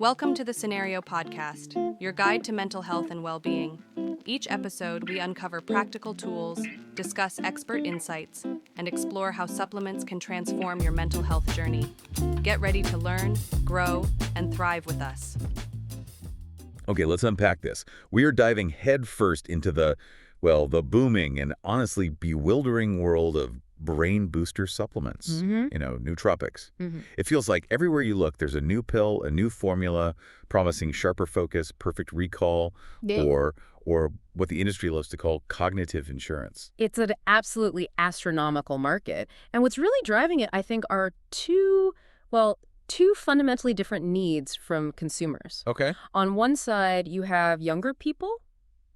Welcome to the Scenario Podcast, your guide to mental health and well-being. Each episode, we uncover practical tools, discuss expert insights, and explore how supplements can transform your mental health journey. Get ready to learn, grow, and thrive with us. Okay, let's unpack this. We are diving headfirst into the booming and honestly bewildering world of brain booster supplements, nootropics. It feels like everywhere you look, there's a new pill, a new formula promising sharper focus, perfect recall, or what the industry loves to call cognitive insurance. It's an absolutely astronomical market. And what's really driving it, I think, are two fundamentally different needs from consumers. Okay. On one side, you have younger people,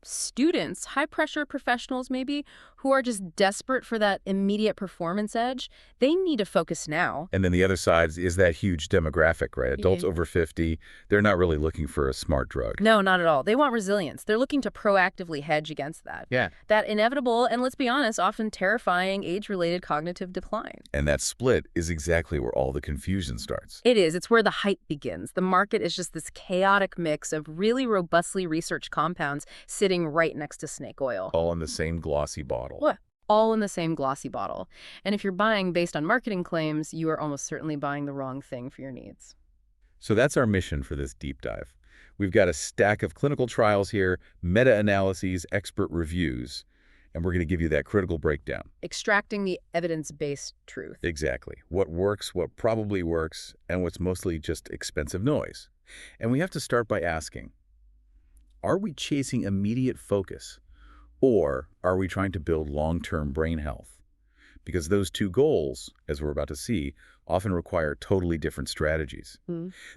students, high-pressure professionals maybe, who are just desperate for that immediate performance edge. They need to focus now. And then the other side is that huge demographic, right? Adults over 50, they're not really looking for a smart drug. No, not at all. They want resilience. They're looking to proactively hedge against that. Yeah. That inevitable, and let's be honest, often terrifying age-related cognitive decline. And that split is exactly where all the confusion starts. It is. It's where the hype begins. The market is just this chaotic mix of really robustly researched compounds sitting right next to snake oil. All in the same glossy bottle. What? All in the same glossy bottle. And if you're buying based on marketing claims, you are almost certainly buying the wrong thing for your needs. So that's our mission for this deep dive. We've got a stack of clinical trials here, meta-analyses, expert reviews, and we're going to give you that critical breakdown. Extracting the evidence-based truth. Exactly. What works, what probably works, and what's mostly just expensive noise. And we have to start by asking, are we chasing immediate focus, or are we trying to build long-term brain health? Because those two goals, as we're about to see, often require totally different strategies.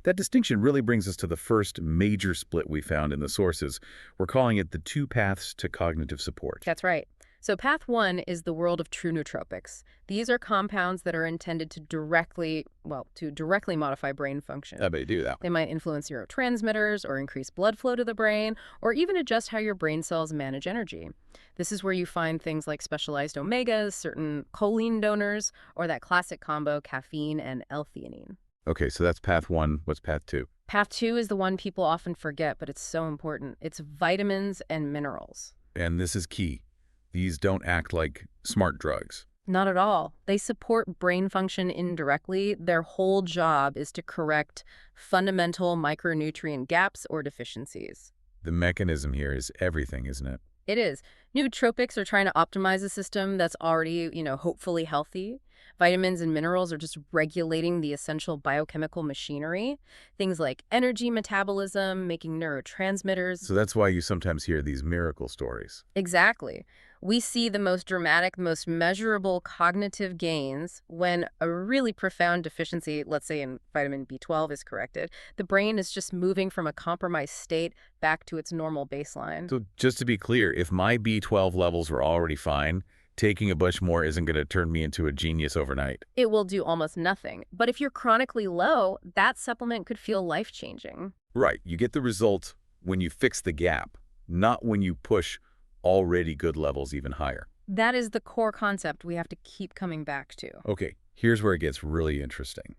That distinction really brings us to the first major split we found in the sources. We're calling it the two paths to cognitive support. That's right. So path one is the world of true nootropics. These are compounds that are intended to directly modify brain function. I bet you do that. They might influence neurotransmitters or increase blood flow to the brain, or even adjust how your brain cells manage energy. This is where you find things like specialized omegas, certain choline donors, or that classic combo caffeine and L-theanine. Okay, so that's path one. What's path two? Path two is the one people often forget, but it's so important. It's vitamins and minerals. And this is key. These don't act like smart drugs. Not at all. They support brain function indirectly. Their whole job is to correct fundamental micronutrient gaps or deficiencies. The mechanism here is everything, isn't it? It is. Nootropics are trying to optimize a system that's already, hopefully healthy. Vitamins and minerals are just regulating the essential biochemical machinery. Things like energy metabolism, making neurotransmitters. So that's why you sometimes hear these miracle stories. Exactly. We see the most dramatic, most measurable cognitive gains when a really profound deficiency, let's say in vitamin B12, is corrected. The brain is just moving from a compromised state back to its normal baseline. So just to be clear, if my B12 levels were already fine, taking a bunch more isn't going to turn me into a genius overnight. It will do almost nothing. But if you're chronically low, that supplement could feel life-changing. Right. You get the result when you fix the gap, not when you push already good levels even higher. That is the core concept we have to keep coming back to. Okay, here's where it gets really interesting.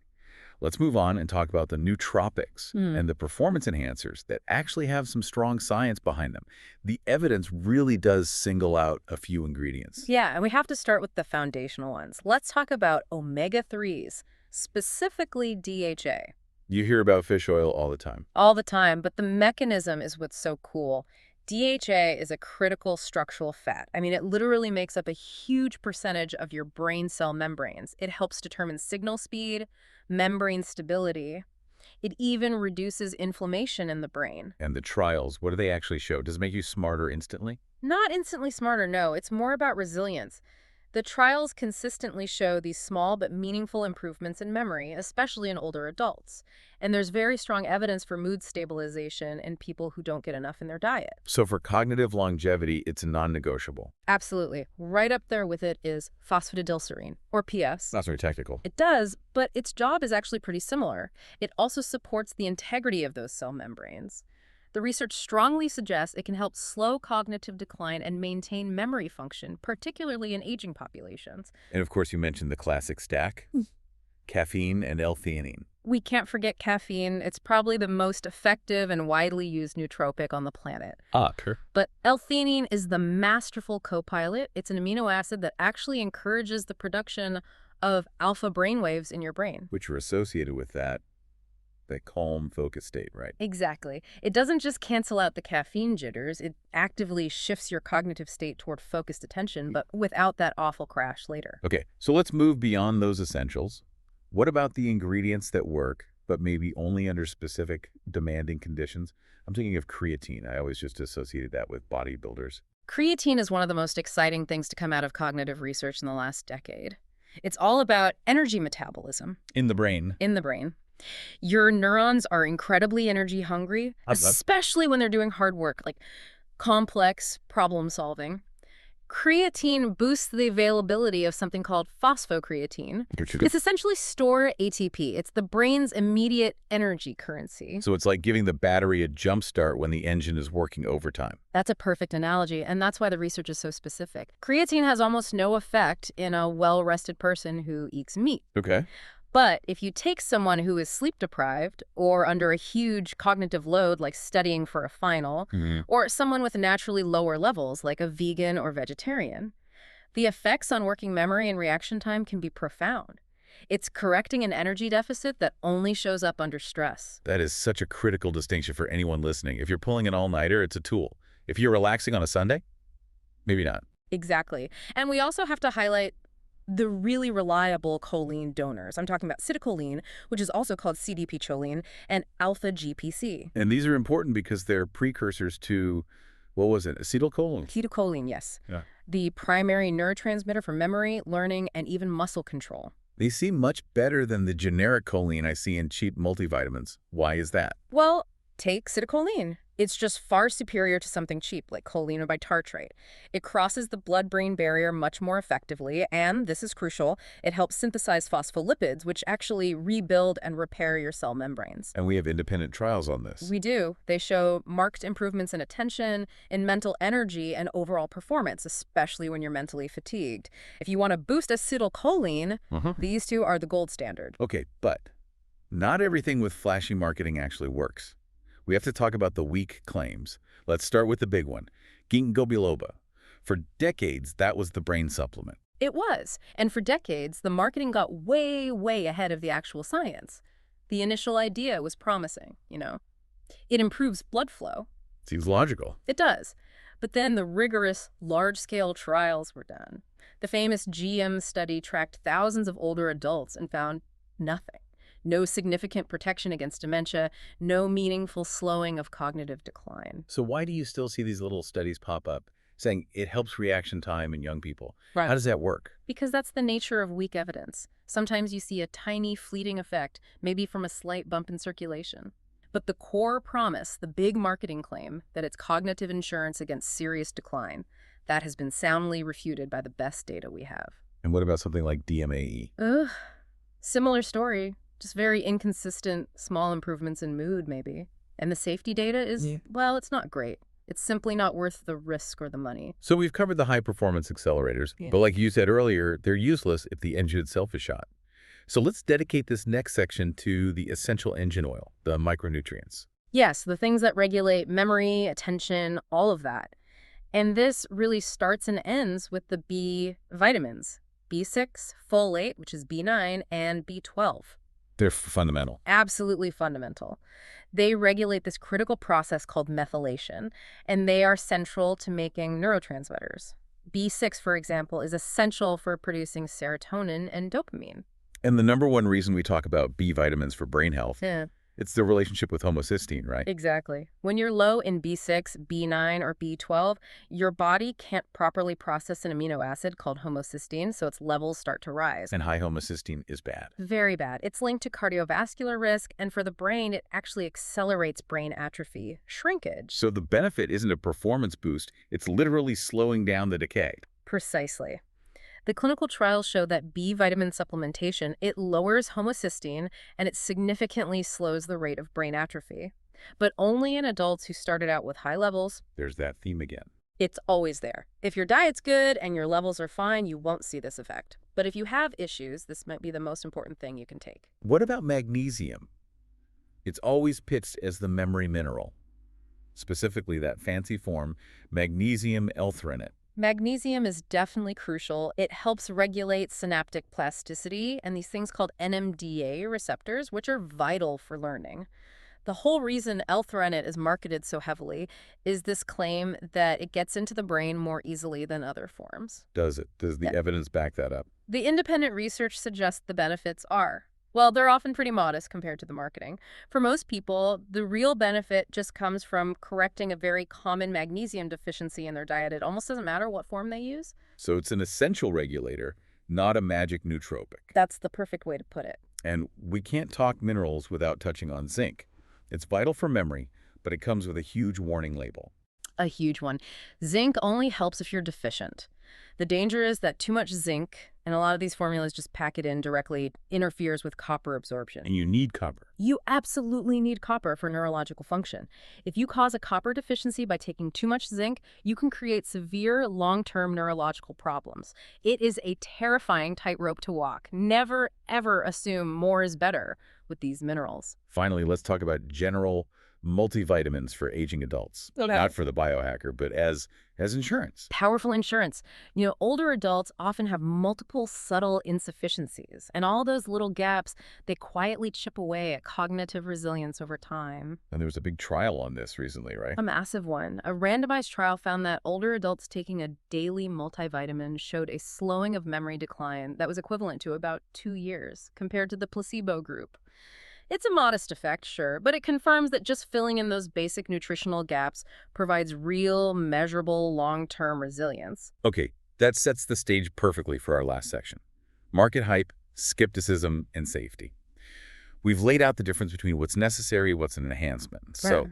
Let's move on and talk about the nootropics and the performance enhancers that actually have some strong science behind them. The evidence really does single out a few ingredients. Yeah, and we have to start with the foundational ones. Let's talk about omega-3s, specifically DHA. You hear about fish oil all the time. All the time, but the mechanism is what's so cool. DHA is a critical structural fat. I mean, it literally makes up a huge percentage of your brain cell membranes. It helps determine signal speed, membrane stability. It even reduces inflammation in the brain. And the trials, what do they actually show? Does it make you smarter instantly? Not instantly smarter, no. It's more about resilience. The trials consistently show these small but meaningful improvements in memory, especially in older adults. And there's very strong evidence for mood stabilization in people who don't get enough in their diet. So for cognitive longevity, it's non-negotiable. Absolutely. Right up there with it is phosphatidylserine, or PS. Not very technical. It does, but its job is actually pretty similar. It also supports the integrity of those cell membranes. The research strongly suggests it can help slow cognitive decline and maintain memory function, particularly in aging populations. And of course, you mentioned the classic stack. caffeine and L-theanine. We can't forget caffeine. It's probably the most effective and widely used nootropic on the planet. Sure. But L-theanine is the masterful co-pilot. It's an amino acid that actually encourages the production of alpha brainwaves in your brain. Which are associated with that calm, focused state, right? Exactly. It doesn't just cancel out the caffeine jitters. It actively shifts your cognitive state toward focused attention, but without that awful crash later. Okay, so let's move beyond those essentials. What about the ingredients that work, but maybe only under specific demanding conditions? I'm thinking of creatine. I always just associated that with bodybuilders. Creatine is one of the most exciting things to come out of cognitive research in the last decade. It's all about energy metabolism. In the brain. In the brain. Your neurons are incredibly energy hungry, especially when they're doing hard work, like complex problem solving. Creatine boosts the availability of something called phosphocreatine. It's essentially stored ATP. It's the brain's immediate energy currency. So it's like giving the battery a jump start when the engine is working overtime. That's a perfect analogy, and that's why the research is so specific. Creatine has almost no effect in a well-rested person who eats meat. Okay. But if you take someone who is sleep-deprived or under a huge cognitive load like studying for a final, or someone with naturally lower levels like a vegan or vegetarian, the effects on working memory and reaction time can be profound. It's correcting an energy deficit that only shows up under stress. That is such a critical distinction for anyone listening. If you're pulling an all-nighter, it's a tool. If you're relaxing on a Sunday, maybe not. Exactly. And we also have to highlight the really reliable choline donors. I'm talking about acetylcholine, which is also called CDP-choline, and alpha-GPC. And these are important because they're precursors to, what was it, acetylcholine? Acetylcholine, yes. Yeah. The primary neurotransmitter for memory, learning, and even muscle control. They seem much better than the generic choline I see in cheap multivitamins. Why is that? Well, take acetylcholine. It's just far superior to something cheap like choline or bitartrate. It crosses the blood-brain barrier much more effectively, and this is crucial, it helps synthesize phospholipids, which actually rebuild and repair your cell membranes. And we have independent trials on this. We do. They show marked improvements in attention, in mental energy, and overall performance, especially when you're mentally fatigued. If you want to boost acetylcholine, these two are the gold standard. Okay, but not everything with flashy marketing actually works. We have to talk about the weak claims. Let's start with the big one, ginkgo biloba. For decades, that was the brain supplement. It was. And for decades, the marketing got way, way ahead of the actual science. The initial idea was promising, you know. It improves blood flow. Seems logical. It does. But then the rigorous, large-scale trials were done. The famous GM study tracked thousands of older adults and found nothing. No significant protection against dementia, no meaningful slowing of cognitive decline. So why do you still see these little studies pop up saying it helps reaction time in young people? Right. How does that work? Because that's the nature of weak evidence. Sometimes you see a tiny, fleeting effect, maybe from a slight bump in circulation. But the core promise, the big marketing claim, that it's cognitive insurance against serious decline, that has been soundly refuted by the best data we have. And what about something like DMAE? Similar story. Just very inconsistent, small improvements in mood, maybe. And the safety data is, well, it's not great. It's simply not worth the risk or the money. So we've covered the high-performance accelerators, but like you said earlier, they're useless if the engine itself is shot. So let's dedicate this next section to the essential engine oil, the micronutrients. Yes, the things that regulate memory, attention, all of that. And this really starts and ends with the B vitamins, B6, folate, which is B9, and B12. They're fundamental. Absolutely fundamental. They regulate this critical process called methylation, and they are central to making neurotransmitters. B6, for example, is essential for producing serotonin and dopamine. And the number one reason we talk about B vitamins for brain health, it's the relationship with homocysteine, right? Exactly. When you're low in B6, B9, or B12, your body can't properly process an amino acid called homocysteine, so its levels start to rise. And high homocysteine is bad. Very bad. It's linked to cardiovascular risk, and for the brain, it actually accelerates brain atrophy, shrinkage. So the benefit isn't a performance boost, it's literally slowing down the decay. Precisely. The clinical trials show that B vitamin supplementation, it lowers homocysteine and it significantly slows the rate of brain atrophy, but only in adults who started out with high levels. There's that theme again. It's always there. If your diet's good and your levels are fine, you won't see this effect. But if you have issues, this might be the most important thing you can take. What about magnesium? It's always pitched as the memory mineral, specifically that fancy form, magnesium L-threonate. Magnesium is definitely crucial. It helps regulate synaptic plasticity and these things called NMDA receptors, which are vital for learning. The whole reason L-threonate is marketed so heavily is this claim that it gets into the brain more easily than other forms. Does it? Does the evidence back that up? The independent research suggests the benefits are. Well, they're often pretty modest compared to the marketing. For most people, the real benefit just comes from correcting a very common magnesium deficiency in their diet. It almost doesn't matter what form they use. So it's an essential regulator, not a magic nootropic. That's the perfect way to put it. And we can't talk minerals without touching on zinc. It's vital for memory, but it comes with a huge warning label. A huge one. Zinc only helps if you're deficient. The danger is that too much zinc, and a lot of these formulas just pack it in directly, interferes with copper absorption. And you need copper. You absolutely need copper for neurological function. If you cause a copper deficiency by taking too much zinc, you can create severe long-term neurological problems. It is a terrifying tightrope to walk. Never, ever assume more is better with these minerals. Finally, let's talk about general multivitamins for aging adults. Okay. Not for the biohacker, but as insurance. Powerful insurance. You know, older adults often have multiple subtle insufficiencies, and all those little gaps, they quietly chip away at cognitive resilience over time. And there was a big trial on this recently, right? A massive one. A randomized trial found that older adults taking a daily multivitamin showed a slowing of memory decline that was equivalent to about 2 years compared to the placebo group. It's a modest effect, sure, but it confirms that just filling in those basic nutritional gaps provides real, measurable, long-term resilience. Okay, that sets the stage perfectly for our last section. Market hype, skepticism, and safety. We've laid out the difference between what's necessary, what's an enhancement. So,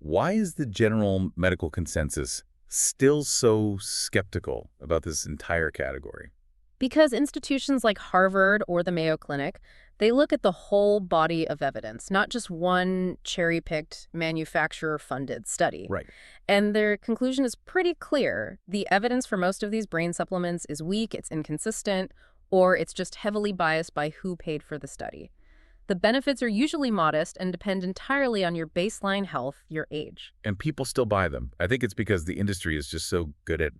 why is the general medical consensus still so skeptical about this entire category? Because institutions like Harvard or the Mayo Clinic, they look at the whole body of evidence, not just one cherry-picked, manufacturer-funded study. Right. And their conclusion is pretty clear. The evidence for most of these brain supplements is weak, it's inconsistent, or it's just heavily biased by who paid for the study. The benefits are usually modest and depend entirely on your baseline health, your age. And people still buy them. I think it's because the industry is just so good at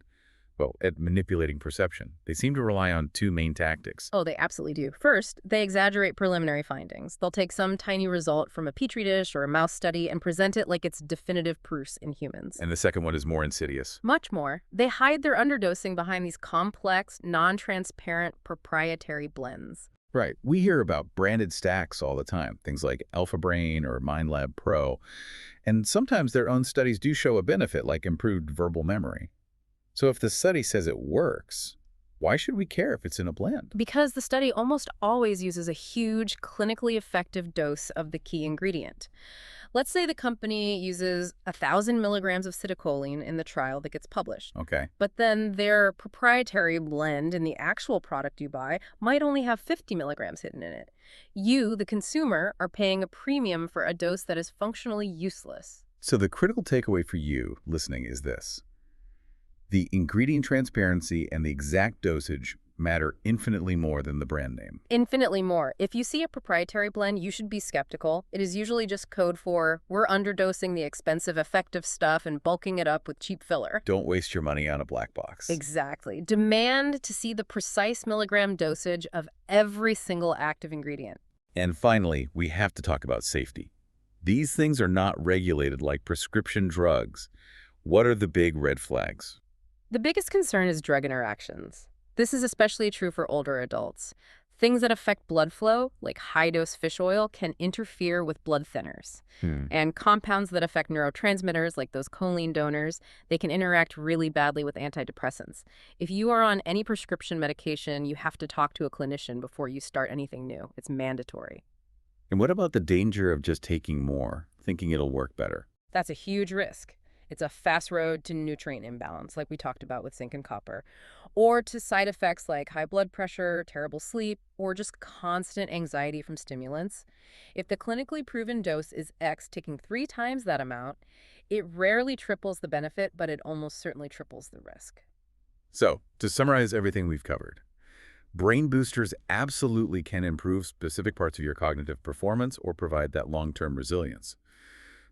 manipulating perception. They seem to rely on two main tactics. Oh, they absolutely do. First, they exaggerate preliminary findings. They'll take some tiny result from a petri dish or a mouse study and present it like it's definitive proofs in humans. And the second one is more insidious. Much more. They hide their underdosing behind these complex, non-transparent, proprietary blends. Right. We hear about branded stacks all the time, things like Alpha Brain or MindLab Pro. And sometimes their own studies do show a benefit, like improved verbal memory. So if the study says it works, why should we care if it's in a blend? Because the study almost always uses a huge, clinically effective dose of the key ingredient. Let's say the company uses 1,000 milligrams of acetylcholine in the trial that gets published. Okay. But then their proprietary blend in the actual product you buy might only have 50 milligrams hidden in it. You, the consumer, are paying a premium for a dose that is functionally useless. So the critical takeaway for you listening is this. The ingredient transparency and the exact dosage matter infinitely more than the brand name. Infinitely more. If you see a proprietary blend, you should be skeptical. It is usually just code for, we're underdosing the expensive, effective stuff and bulking it up with cheap filler. Don't waste your money on a black box. Exactly. Demand to see the precise milligram dosage of every single active ingredient. And finally, we have to talk about safety. These things are not regulated like prescription drugs. What are the big red flags? The biggest concern is drug interactions. This is especially true for older adults. Things that affect blood flow, like high-dose fish oil, can interfere with blood thinners. And compounds that affect neurotransmitters, like those choline donors, they can interact really badly with antidepressants. If you are on any prescription medication, you have to talk to a clinician before you start anything new. It's mandatory. And what about the danger of just taking more, thinking it'll work better? That's a huge risk. It's a fast road to nutrient imbalance, like we talked about with zinc and copper, or to side effects like high blood pressure, terrible sleep, or just constant anxiety from stimulants. If the clinically proven dose is X, taking 3 times that amount, It rarely triples the benefit, but it almost certainly triples the risk. So, to summarize everything we've covered, brain boosters absolutely can improve specific parts of your cognitive performance or provide that long-term resilience.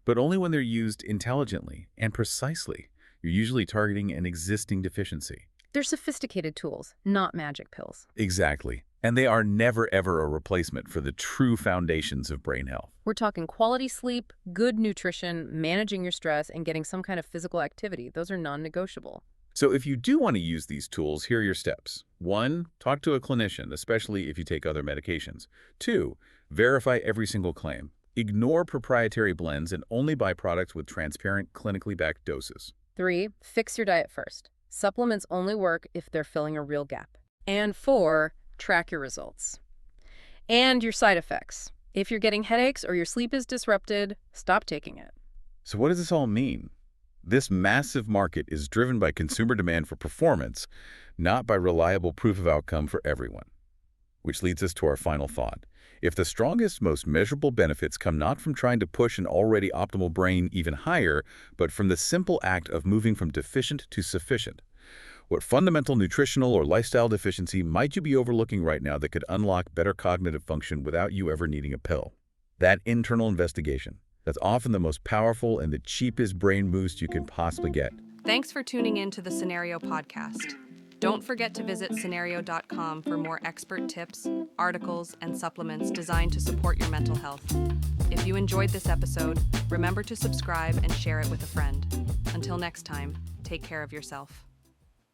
But only when they're used intelligently and precisely. You're usually targeting an existing deficiency. They're sophisticated tools, not magic pills. Exactly. And they are never, ever a replacement for the true foundations of brain health. We're talking quality sleep, good nutrition, managing your stress, and getting some kind of physical activity. Those are non-negotiable. So if you do want to use these tools, here are your steps. 1, talk to a clinician, especially if you take other medications. 2, verify every single claim. Ignore proprietary blends and only buy products with transparent, clinically backed doses. 3, fix your diet first. Supplements only work if they're filling a real gap. And 4, track your results. And your side effects. If you're getting headaches or your sleep is disrupted, stop taking it. So what does this all mean? This massive market is driven by consumer demand for performance, not by reliable proof of outcome for everyone. Which leads us to our final thought. If the strongest, most measurable benefits come not from trying to push an already optimal brain even higher, but from the simple act of moving from deficient to sufficient, what fundamental nutritional or lifestyle deficiency might you be overlooking right now that could unlock better cognitive function without you ever needing a pill? That internal investigation. That's often the most powerful and the cheapest brain boost you can possibly get. Thanks for tuning in to the Scenario Podcast. Don't forget to visit scenario.com for more expert tips, articles, and supplements designed to support your mental health. If you enjoyed this episode, remember to subscribe and share it with a friend. Until next time, take care of yourself.